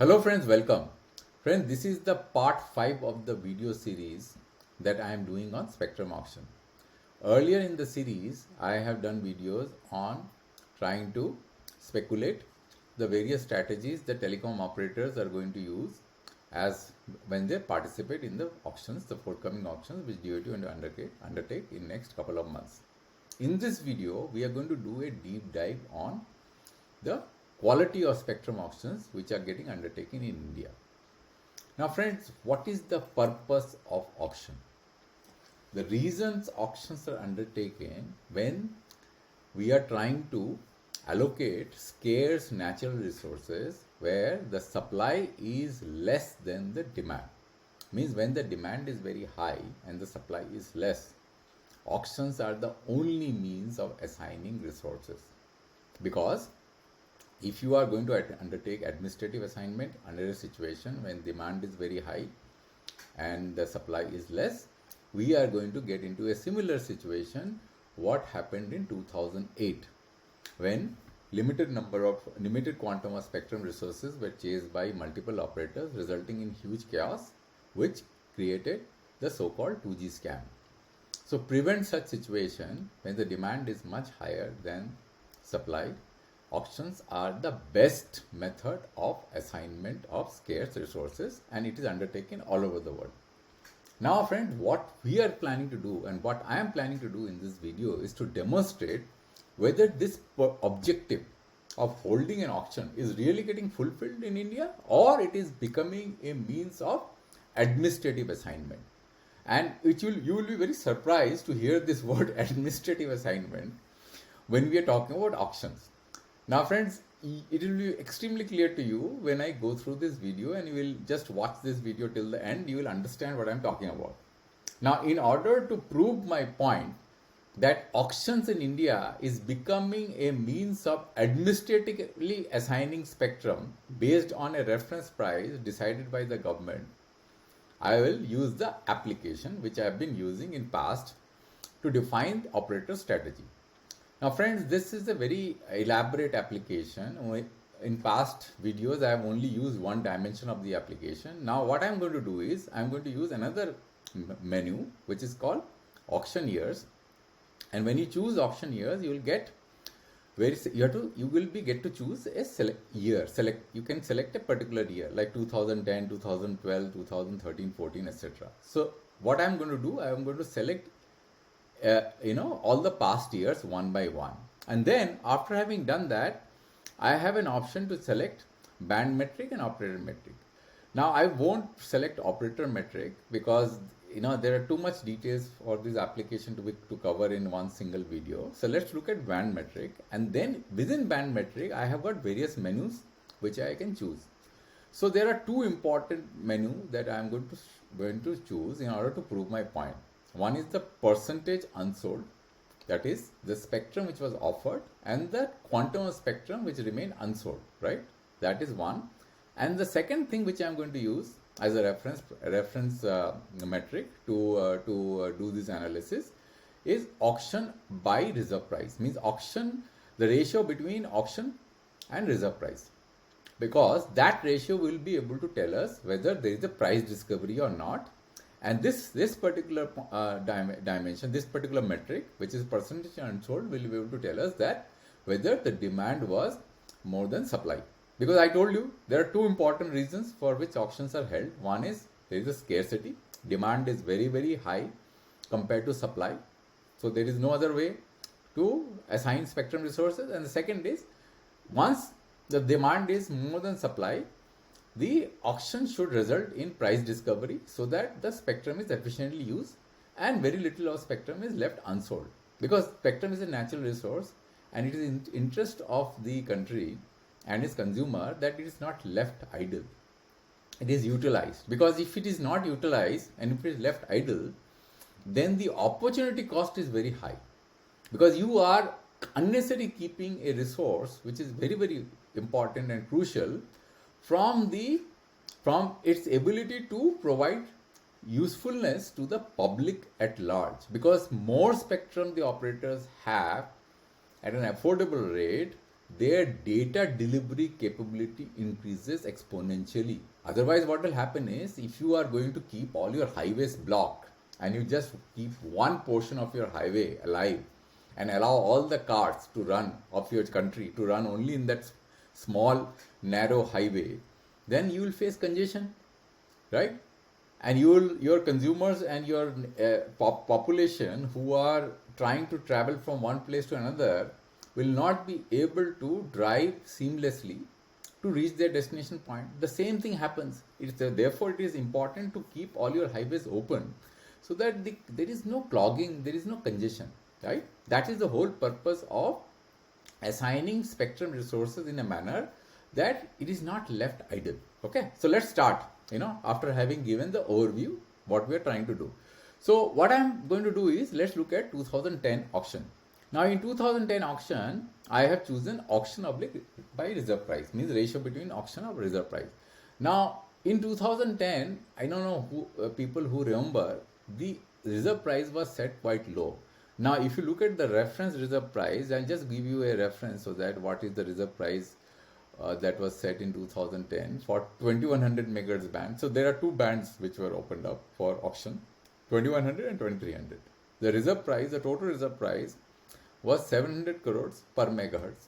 Hello friends, welcome. Friends, this is the part 5 of the video series that I am doing on spectrum auction. Earlier in the series, I have done videos on trying to speculate the various strategies the telecom operators are going to use as when they participate in the auctions, the forthcoming auctions which DoT will undertake in next couple of months. In this video, we are going to do a deep dive on the quality of spectrum auctions which are getting undertaken in India. Now friends, what is the purpose of auction? The reasons auctions are undertaken when we are trying to allocate scarce natural resources where the supply is less than the demand. Means when the demand is very high and the supply is less, auctions are the only means of assigning resources. Because if you are going to undertake administrative assignment under a situation when demand is very high and the supply is less, we are going to get into a similar situation what happened in 2008 when limited quantum of spectrum resources were chased by multiple operators, resulting in huge chaos which created the so-called 2G scam. So prevent such situation when the demand is much higher than supply. Auctions are the best method of assignment of scarce resources, and it is undertaken all over the world. Now friend, what we are planning to do and what I am planning to do in this video is to demonstrate whether this objective of holding an auction is really getting fulfilled in India or it is becoming a means of administrative assignment. And you will be very surprised to hear this word administrative assignment when we are talking about auctions. Now friends, it will be extremely clear to you when I go through this video, and you will just watch this video till the end, you will understand what I am talking about. Now in order to prove my point that auctions in India is becoming a means of administratively assigning spectrum based on a reference price decided by the government, I will use the application which I have been using in past to define operator strategy. Now friends, this is a very elaborate application. In past videos, I have only used one dimension of the application. Now what I am going to do is, I am going to use another menu which is called auction years. And when you choose auction years, you will get you will get to choose a year. You can select a particular year like 2010, 2012, 2013, 14, etc. So what I am going to do, I am going to select all the past years one by one, and then after having done that, I have an option to select band metric and operator metric. Now I won't select operator metric because there are too much details for this application to cover in one single video. So let's look at band metric, and then within band metric I have got various menus which I can choose. So there are two important menus that I am going to choose in order to prove my point. One is the percentage unsold, that is the spectrum which was offered, and the quantum of spectrum which remained unsold, right? That is one. And the second thing which I am going to use as a reference metric to do this analysis is auction by reserve price. Means auction, the ratio between auction and reserve price, because that ratio will be able to tell us whether there is a price discovery or not. And this particular dimension, this particular metric, which is percentage unsold, will be able to tell us that whether the demand was more than supply. Because I told you there are two important reasons for which auctions are held. One is there is a scarcity. Demand is very, very high compared to supply. So there is no other way to assign spectrum resources. And the second is, once the demand is more than supply, the auction should result in price discovery so that the spectrum is efficiently used and very little of spectrum is left unsold. Because spectrum is a natural resource, and it is in interest of the country and its consumer that it is not left idle. It is utilized. Because if it is not utilized and if it is left idle, then the opportunity cost is very high. Because you are unnecessarily keeping a resource which is very, very important and crucial from its ability to provide usefulness to the public at large. Because more spectrum the operators have at an affordable rate, their data delivery capability increases exponentially. Otherwise, what will happen is, if you are going to keep all your highways blocked and you just keep one portion of your highway alive and allow all the cars to run of your country to run only in that small narrow highway, then you will face congestion, right? And your consumers and your population who are trying to travel from one place to another will not be able to drive seamlessly to reach their destination point. The same thing happens. Therefore, it is important to keep all your highways open so that there is no clogging, there is no congestion, right? That is the whole purpose of assigning spectrum resources in a manner that it is not left idle. Okay, so let's start, after having given the overview what we are trying to do. So what I'm going to do is, let's look at 2010 auction. Now in 2010 auction, I have chosen auction oblique by reserve price, means ratio between auction of reserve price. Now in 2010, I don't know who people who remember, the reserve price was set quite low. Now if you look at the reference reserve price, I'll just give you a reference so that what is the reserve price that was set in 2010 for 2100 megahertz band. So there are two bands which were opened up for auction, 2100 and 2300. The reserve price, the total reserve price was 700 crores per megahertz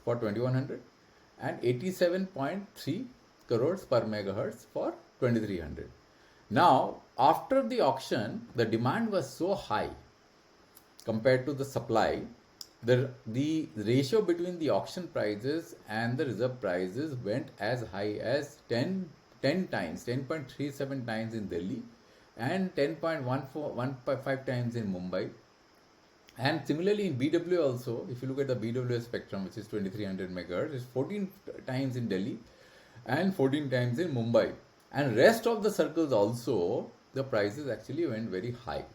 for 2100 and 87.3 crores per megahertz for 2300. Now after the auction, the demand was so high compared to the supply. The ratio between the auction prices and the reserve prices went as high as 10 times, 10.37 times in Delhi and 10.15 times in Mumbai. And similarly in BW also, if you look at the BW spectrum, which is 2300 megahertz, it's 14 times in Delhi and 14 times in Mumbai. And rest of the circles also, the prices actually went very high.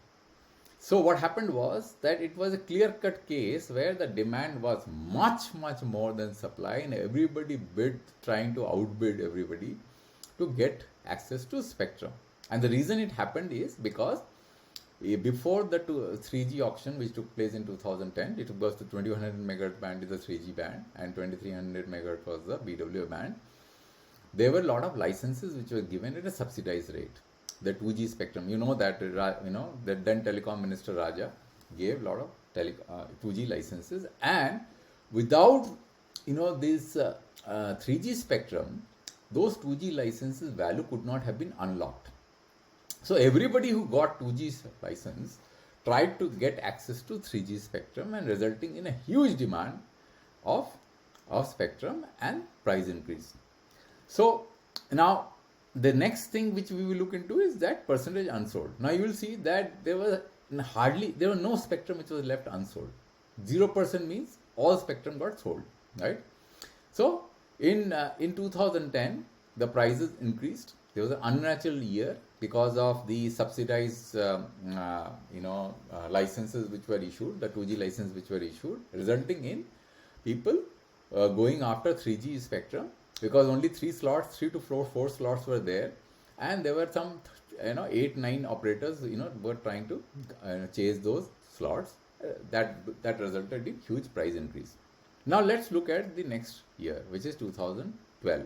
So what happened was that it was a clear-cut case where the demand was much more than supply, and everybody bid, trying to outbid everybody to get access to spectrum. And the reason it happened is because before the 3G auction, which took place in 2010, it was the 2100 megahertz band is the 3G band and 2300 megahertz was the BW band. There were a lot of licenses which were given at a subsidized rate. The 2G spectrum, that then Telecom Minister Raja gave a lot of 2G licenses, and without this 3G spectrum, those 2G licenses value could not have been unlocked. So everybody who got 2G license tried to get access to 3G spectrum, and resulting in a huge demand of spectrum and price increase. So now the next thing which we will look into is that percentage unsold. Now you will see that there was no spectrum which was left unsold. 0% means all spectrum got sold, right? So in 2010 the prices increased. There was an unnatural year because of the subsidized licenses which were issued, the 2G license which were issued, resulting in people going after 3G spectrum, because only 3 to 4 slots were there, and there were some 8-9 operators were trying to chase those slots. That resulted in huge price increase. Now let's look at the next year, which is 2012.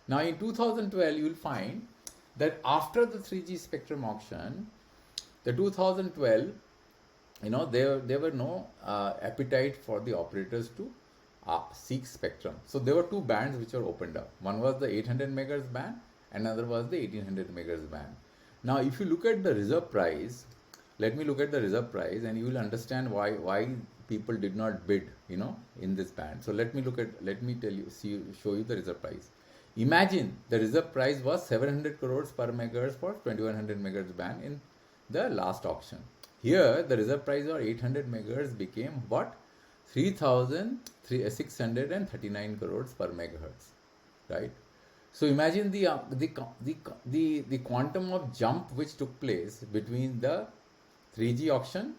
Now in 2012 you will find that after the 3G spectrum auction, the 2012, there were no appetite for the operators to seek spectrum. So there were two bands which were opened up. One was the 800 megahertz band, another was the 1800 megahertz band. Now if you look at the reserve price, let me look at the reserve price and you will understand why people did not bid in this band. So let me show you the reserve price. Imagine the reserve price was 700 crores per megahertz for 2100 megahertz band in the last auction. Here the reserve price of 800 megahertz became what? 3,639 crores per megahertz, right? So imagine the quantum of jump which took place between the 3G auction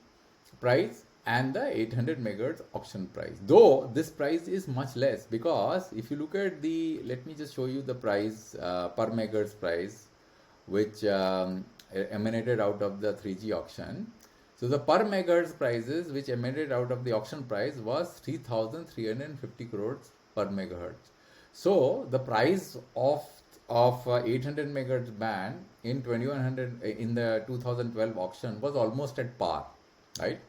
price and the 800 megahertz auction price. Though this price is much less, because if you look at let me just show you the price per megahertz price which emanated out of the 3G auction. So the per megahertz prices which emitted out of the auction price was 3,350 crores per megahertz. So the price of 800 megahertz band in 2100 in the 2012 auction was almost at par, right?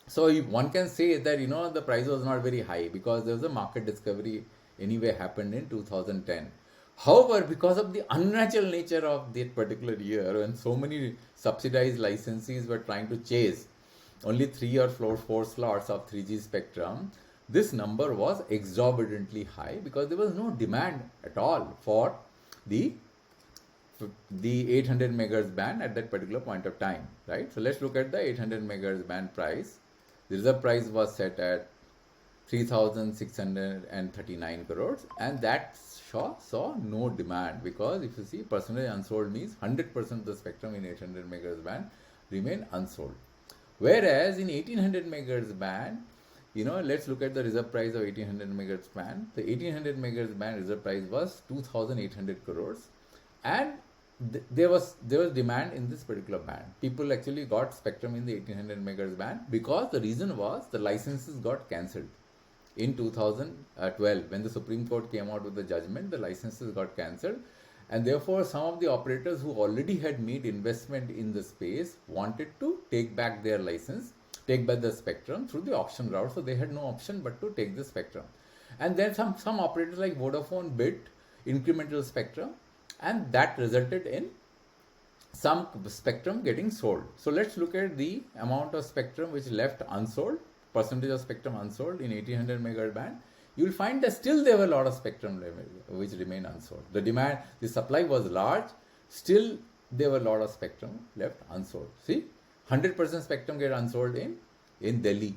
So one can say that the price was not very high because there was a market discovery anyway happened in 2010. However, because of the unnatural nature of that particular year, when so many subsidized licensees were trying to chase only 3 or 4 slots of 3G spectrum, this number was exorbitantly high because there was no demand at all for the 800 megahertz band at that particular point of time, right? So let's look at the 800 megahertz band price. The reserve price was set at 3,639 crores, and that saw no demand because if you see percentage unsold means 100% of the spectrum in 800 megahertz band remain unsold. Whereas in 1800 megahertz band, let's look at the reserve price of 1800 megahertz band. The 1800 megahertz band reserve price was 2,800 crores, and there was demand in this particular band. People actually got spectrum in the 1800 megahertz band because the reason was the licenses got cancelled in 2012 when the Supreme Court came out with the judgment. The licenses got cancelled, and therefore some of the operators who already had made investment in the space wanted to take back their license, take back the spectrum through the auction route. So they had no option but to take the spectrum, and then some operators like Vodafone bid incremental spectrum, and that resulted in some spectrum getting sold. So let's look at the amount of spectrum which left unsold, percentage of spectrum unsold in 1800 megahertz band. You will find that still there were a lot of spectrum which remain unsold. The supply was large, still there were a lot of spectrum left unsold. See, 100% spectrum get unsold in Delhi.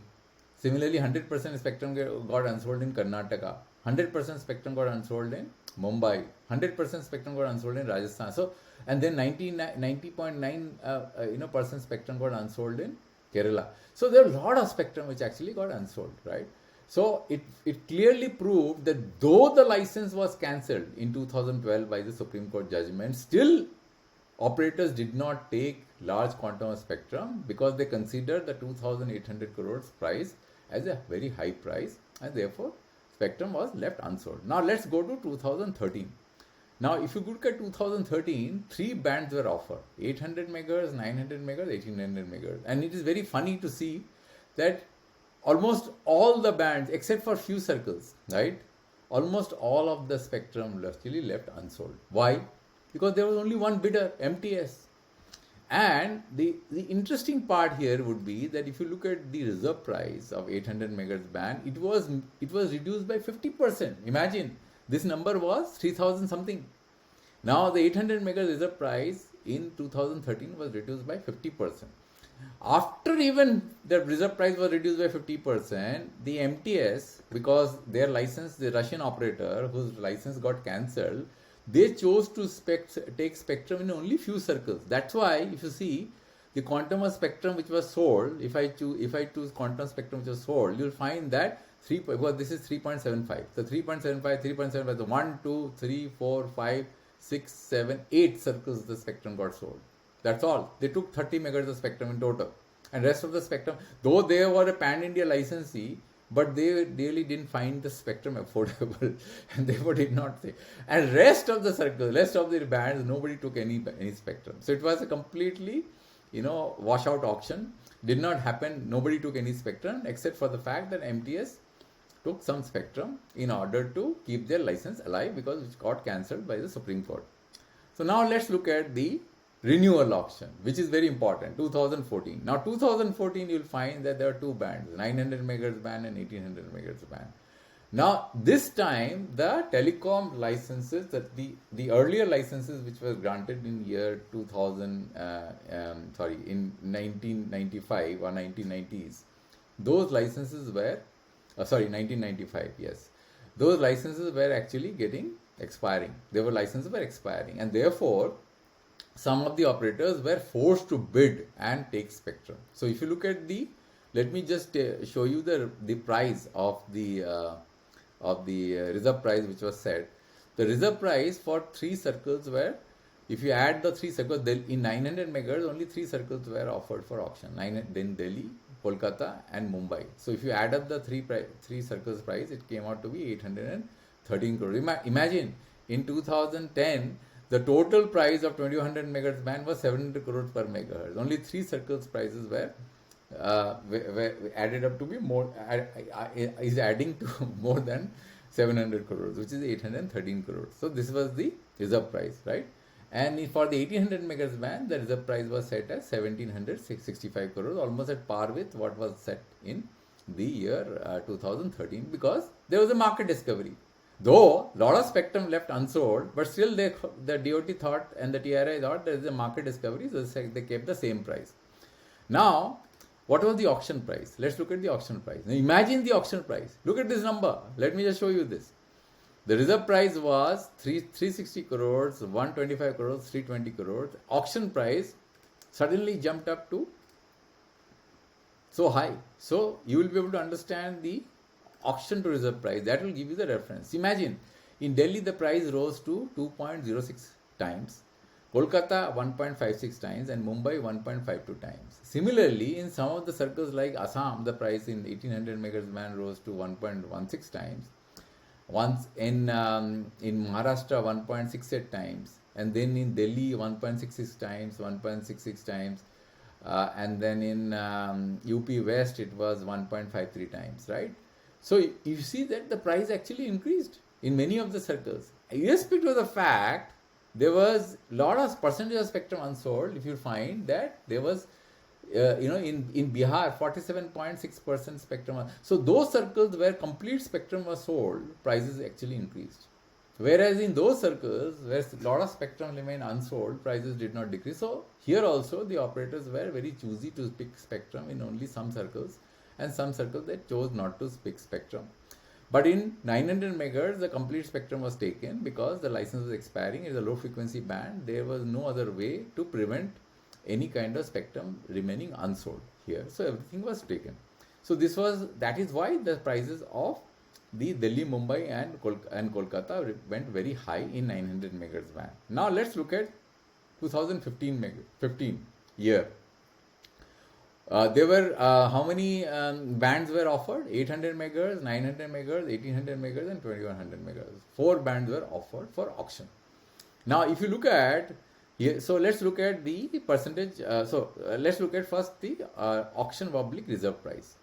Similarly, 100% spectrum got unsold in Karnataka. 100% spectrum got unsold in Mumbai. 100% spectrum got unsold in Rajasthan. So, and then 90.9 percent spectrum got unsold in Kerala. So there are a lot of spectrum which actually got unsold, right? So it clearly proved that though the license was cancelled in 2012 by the Supreme Court judgment, still operators did not take large quantum of spectrum because they considered the 2,800 crores price as a very high price, and therefore spectrum was left unsold. Now let's go to 2013. Now if you look at 2013, 3 bands were offered: 800 megahertz, 900 megahertz, 1800 megahertz. And it is very funny to see that almost all the bands except for few circles, right? Almost all of the spectrum actually left unsold. Why? Because there was only one bidder, MTS. And the interesting part here would be that if you look at the reserve price of 800 megahertz band, it was reduced by 50%. Imagine, this number was 3,000 something. Now the 800 megahertz reserve price in 2013 was reduced by 50%. After even the reserve price was reduced by 50%, the MTS, because their license, the Russian operator whose license got cancelled, they chose to take spectrum in only few circles. That's why if you see the quantum of spectrum which was sold, if I choose quantum spectrum which was sold, you'll find that because this is 3.75. So 3.75, the 1, 2, 3, 4, 5, 6, 7, 8 circles the spectrum got sold. That's all. They took 30 megahertz of spectrum in total. And rest of the spectrum, though they were a pan-India licensee, but they really didn't find the spectrum affordable, and therefore did not say. And rest of the circles, rest of the bands, nobody took any spectrum. So it was a completely, washout auction. Did not happen. Nobody took any spectrum except for the fact that MTS took some spectrum in order to keep their license alive because it got cancelled by the Supreme Court. So now let's look at the renewal auction, which is very important, 2014. Now 2014 you'll find that there are 2 bands, 900 megahertz band and 1800 megahertz band. Now this time the telecom licenses, that the earlier licenses which were granted in year 2000, in 1995 or 1990s, those licenses were, 1995, yes. Those licenses were actually expiring. Licenses were expiring, and therefore some of the operators were forced to bid and take spectrum. So if you look at let me just show you the price of the reserve price which was set. The reserve price for 3 circles were if you add the 3 circles, in 900 megahertz, only 3 circles were offered for auction. Then Delhi, Kolkata, and Mumbai. So if you add up the three circles price, it came out to be 813 crores. Imagine, in 2010, the total price of 2100 megahertz band was 700 crores per megahertz. Only 3 circles prices were added up to be more, is adding to more than 700 crores, which is 813 crores. So this was the reserve price, right? And for the 1800 megahertz band, the reserve price was set as 1765 crores, almost at par with what was set in the year 2013, because there was a market discovery. Though a lot of spectrum left unsold, but still the DOT thought and the TRI thought there is a market discovery, so they kept the same price. Now, what was the auction price? Let's look at the auction price. Now imagine the auction price. Look at this number. Let me just show you this. The reserve price was 360 crores, 125 crores, 320 crores. Auction price suddenly jumped up to so high. So you will be able to understand the auction to reserve price. That will give you the reference. Imagine, in Delhi the price rose to 2.06 times. Kolkata 1.56 times, and Mumbai 1.52 times. Similarly, in some of the circles like Assam, the price in 1800 megahertz band rose to 1.16 times. Once in Maharashtra 1.68 times, and then in Delhi 1.66 times, 1.66 times, and then in UP West it was 1.53 times, right? So you see that the price actually increased in many of the circles, irrespective of the fact there was a lot of percentage of spectrum unsold. If you find that there was, in Bihar, 47.6% spectrum. So those circles where complete spectrum was sold, prices actually increased. Whereas in those circles where a lot of spectrum remained unsold, prices did not decrease. So here also the operators were very choosy to pick spectrum in only some circles, and some circles they chose not to pick spectrum. But in 900 megahertz, the complete spectrum was taken because the license was expiring. It is a low frequency band. There was no other way to prevent any kind of spectrum remaining unsold here. So everything was taken. So that is why the prices of the Delhi, Mumbai and Kolkata went very high in 900 megahertz band. Now let's look at 2015 year. There were how many bands were offered? 800 megahertz, 900 megahertz, 1800 megahertz and 2100 megahertz. 4 bands were offered for auction. Now if you look at here, so let's look at the percentage. Let's look at first the auction public reserve price.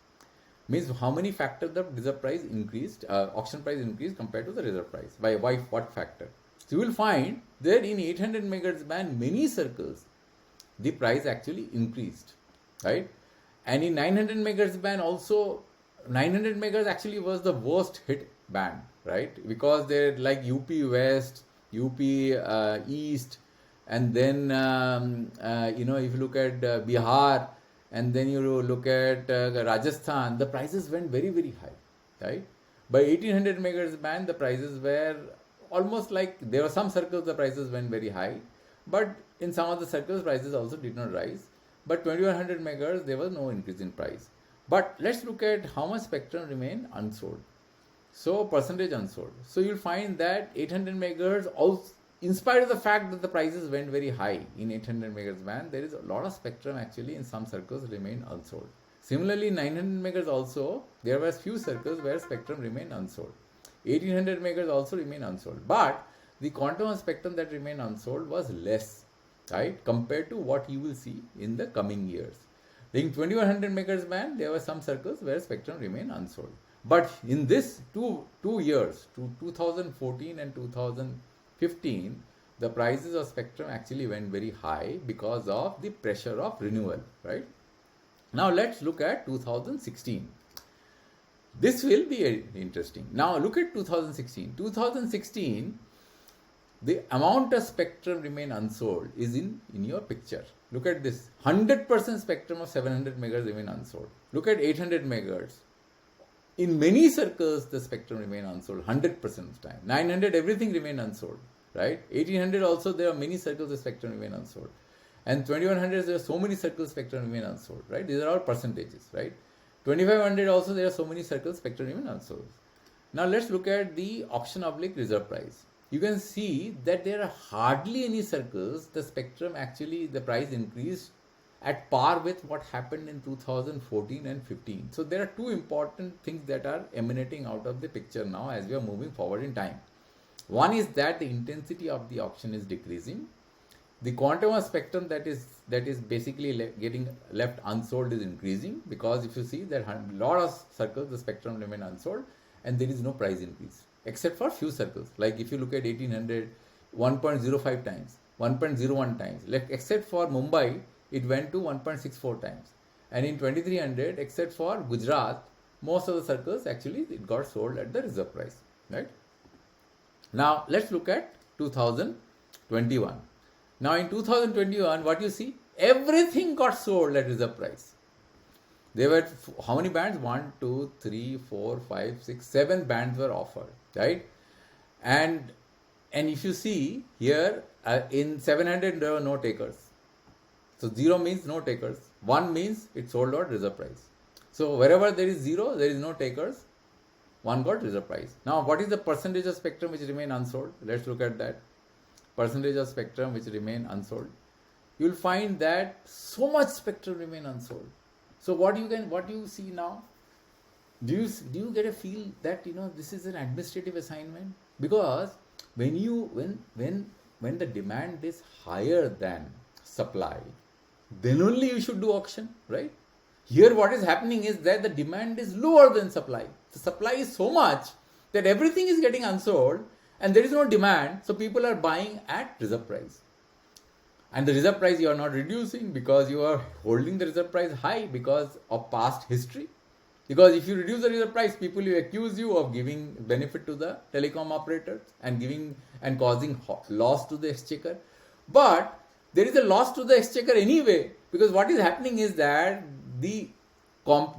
Means how many factors the reserve price increased, auction price increased compared to the reserve price. By what factor? So you will find that in 800 megahertz band, many circles, the price actually increased. Right? And in 900 megahertz band also, 900 megahertz actually was the worst hit band, right? Because they're like UP West, UP East, and then if you look at Bihar, and then you look at Rajasthan, the prices went very, very high, right? By 1800 megahertz band, the prices were almost like, there were some circles the prices went very high, but in some of the circles prices also did not rise. But 2100 megahertz, there was no increase in price. But let's look at how much spectrum remained unsold. So percentage unsold. So you'll find that 800 megahertz, also, in spite of the fact that the prices went very high in 800 megahertz band, there is a lot of spectrum actually in some circles remained unsold. Similarly, 900 megahertz also, there were few circles where spectrum remained unsold. 1800 megahertz also remained unsold. But the quantum of spectrum that remained unsold was less, right, compared to what you will see in the coming years. In 2100 megahertz band, there were some circles where spectrum remained unsold. But in this two years, 2014 and 2015, the prices of spectrum actually went very high because of the pressure of renewal, right? Now let's look at 2016. This will be interesting. Now look at 2016. 2016, the amount of spectrum remain unsold is in your picture. Look at this. 100% spectrum of 700 megahertz remain unsold. Look at 800 megahertz. In many circles, the spectrum remain unsold 100% of the time. 900, everything remain unsold, right? 1800 also, there are many circles the spectrum remain unsold. And 2100, there are so many circles spectrum remain unsold, right? These are all percentages, right? 2500 also, there are so many circles spectrum remain unsold. Now let's look at the auction oblique reserve price. you can see that there are hardly any circles the spectrum actually the price increased at par with what happened in 2014 and 15. So there are two important things that are emanating out of the picture now as we are moving forward in time. One is that the intensity of the auction is decreasing. The quantum of spectrum that is basically getting left unsold is increasing, because if you see there are a lot of circles the spectrum remain unsold and there is no price increase except for few circles. Like if you look at 1800, 1.05 times, 1.01 times, like except for Mumbai it went to 1.64 times, and in 2300 except for Gujarat most of the circles actually it got sold at the reserve price, right? Now let's look at 2021. Now in 2021 what you see, everything got sold at reserve price. There were how many bands? 1, 2, 3, 4, 5, 6, 7 bands were offered, right? And if you see here in 700 there were no takers. So 0 means no takers. 1 means it sold at reserve price. So wherever there is 0, there is no takers. 1 got reserve price. Now what is the percentage of spectrum which remain unsold? Let's look at that. Percentage of spectrum which remain unsold. You will find that so much spectrum remain unsold. So what you see now? Do you get a feel that this is an administrative assignment? Because when the demand is higher than supply, then only you should do auction, right? Here what is happening is that the demand is lower than supply. The supply is so much that everything is getting unsold and there is no demand, so people are buying at reserve price. And the reserve price you are not reducing because you are holding the reserve price high because of past history. Because if you reduce the reserve price, people will accuse you of giving benefit to the telecom operators and causing loss to the exchequer. But there is a loss to the exchequer anyway, because what is happening is that there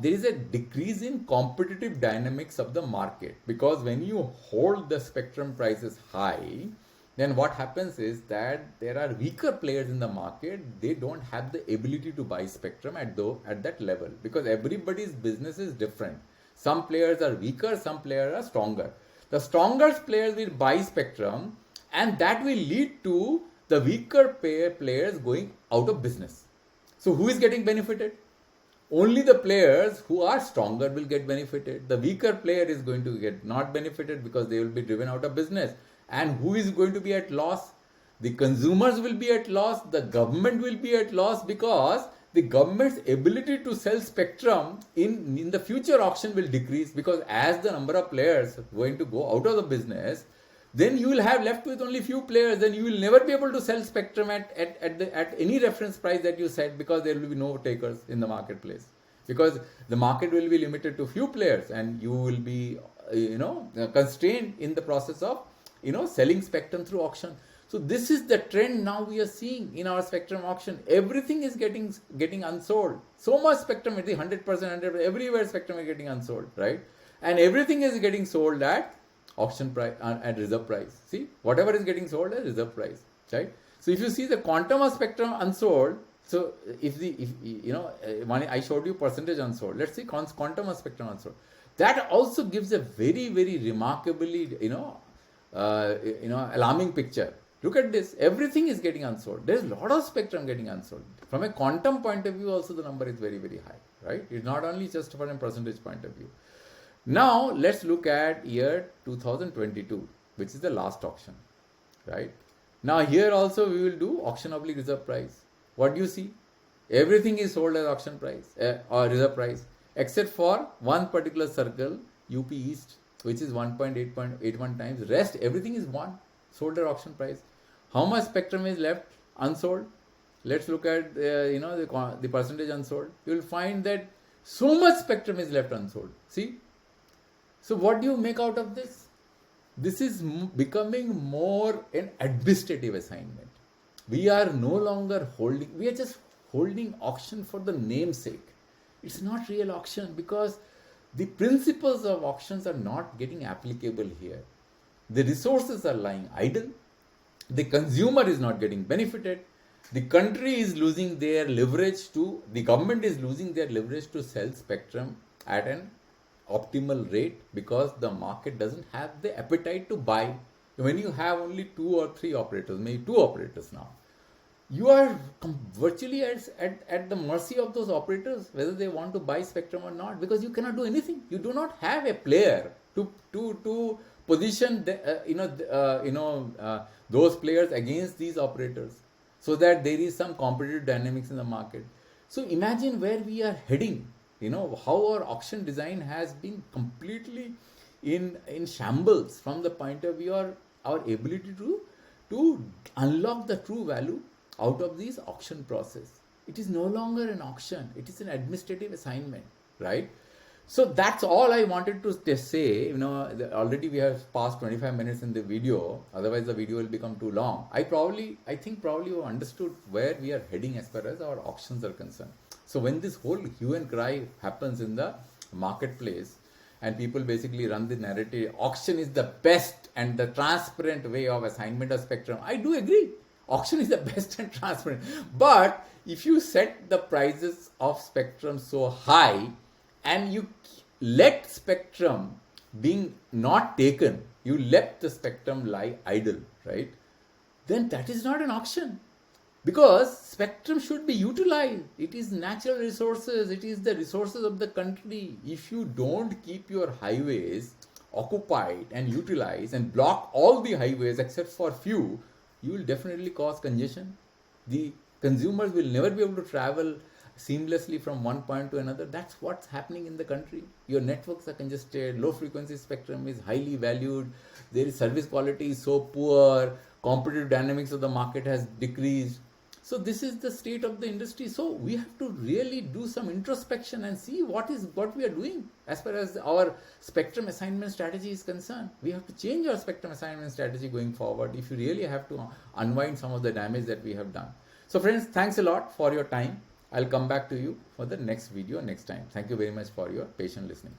is a decrease in competitive dynamics of the market. Because when you hold the spectrum prices high, then what happens is that there are weaker players in the market. They don't have the ability to buy spectrum at that level, because everybody's business is different. Some players are weaker, some players are stronger. The stronger players will buy spectrum, and that will lead to the weaker players going out of business. So who is getting benefited? Only the players who are stronger will get benefited. The weaker player is going to get not benefited because they will be driven out of business. And who is going to be at loss? The consumers will be at loss. The government will be at loss, because the government's ability to sell spectrum in the future auction will decrease, because as the number of players are going to go out of the business, then you will have left with only few players. Then you will never be able to sell spectrum at any reference price that you set, because there will be no takers in the marketplace, because the market will be limited to few players and you will be constrained in the process of selling spectrum through auction. So this is the trend now we are seeing in our spectrum auction. Everything is getting unsold. So much spectrum, 100%, everywhere spectrum is getting unsold, right? And everything is getting sold at auction price, at reserve price. See, whatever is getting sold at reserve price, right? So if you see the quantum of spectrum unsold, so I showed you percentage unsold. Let's see quantum of spectrum unsold. That also gives a very, very remarkably alarming picture. Look at this. Everything is getting unsold. There is a lot of spectrum getting unsold. From a quantum point of view also the number is very, very high, right? It's not only just from a percentage point of view. Now let's look at year 2022, which is the last auction, right? Now here also we will do auction / reserve price. What do you see? Everything is sold at auction price or reserve price, except for one particular circle, UP East, which is 1.81 times. Rest everything is sold at auction price. How much spectrum is left unsold? Let's look at the percentage unsold. You will find that so much spectrum is left unsold. See? So what do you make out of this? This is becoming more an administrative assignment. We are no longer holding, we are just holding auction for the namesake. It's not real auction, because the principles of auctions are not getting applicable here. The resources are lying idle. The consumer is not getting benefited. The country is losing their leverage the government is losing their leverage to sell spectrum at an optimal rate, because the market doesn't have the appetite to buy When you have only 2 or 3 operators, maybe 2 operators now, you are virtually at the mercy of those operators, whether they want to buy spectrum or not, because you cannot do anything. You do not have a player to position those players against these operators, so that there is some competitive dynamics in the market. So imagine where we are heading. How our auction design has been completely in shambles from the point of view of our ability to unlock the true value out of this auction process. It is no longer an auction, it is an administrative assignment, right? So that's all I wanted to say. Already we have passed 25 minutes in the video, otherwise the video will become too long. I think probably you understood where we are heading as far as our auctions are concerned. So when this whole hue and cry happens in the marketplace, and people basically run the narrative, auction is the best and the transparent way of assignment of spectrum, I do agree. Auction is the best and transparent. But if you set the prices of spectrum so high and you let spectrum being not taken, you let the spectrum lie idle, right? Then that is not an auction. Because spectrum should be utilized. It is natural resources. It is the resources of the country. If you don't keep your highways occupied and utilized and block all the highways except for few, you will definitely cause congestion. The consumers will never be able to travel seamlessly from one point to another. That's what's happening in the country. Your networks are congested, low frequency spectrum is highly valued, there is service quality is so poor, competitive dynamics of the market has decreased. So this is the state of the industry. So we have to really do some introspection and see what we are doing as far as our spectrum assignment strategy is concerned. We have to change our spectrum assignment strategy going forward if you really have to unwind some of the damage that we have done. So friends, thanks a lot for your time. I'll come back to you for the next video next time. Thank you very much for your patient listening.